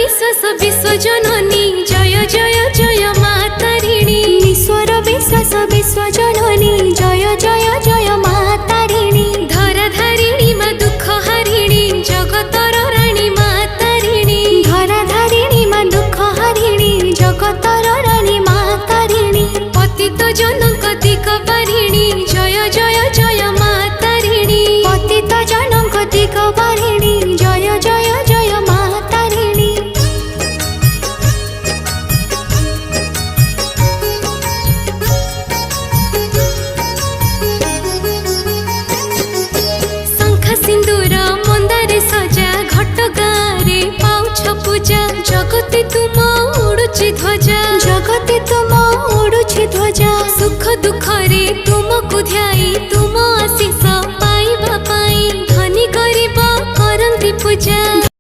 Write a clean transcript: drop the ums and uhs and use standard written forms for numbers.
विश्वास विश्वजननी जय जय जय मा तारिणी। ईश्वर विश्वास विश्वजननी जय जय जय मा तारिणी। धराधारिणी मा दुख हारिणी जगतर राणी मा तारिणी। धराधारिणी मा दुख हारिणी जगतर राणी मा तारिणी। पतित जनक दिग बारिणी जय जय जय मा तारिणी। पतित जनक दिग बारिणी जय जय जय मा तारिणी। शंख सिंदूर मंदारे सजा घट गारे पाउछ पूजा। जगते तुम उड़ुची ध्वजा जगते तुम उड़ुछि ध्वजा। सुख दुख रे तुमको ध्याई तुम आशीष पाइबा पाई धनी गरीब करंती पूजा।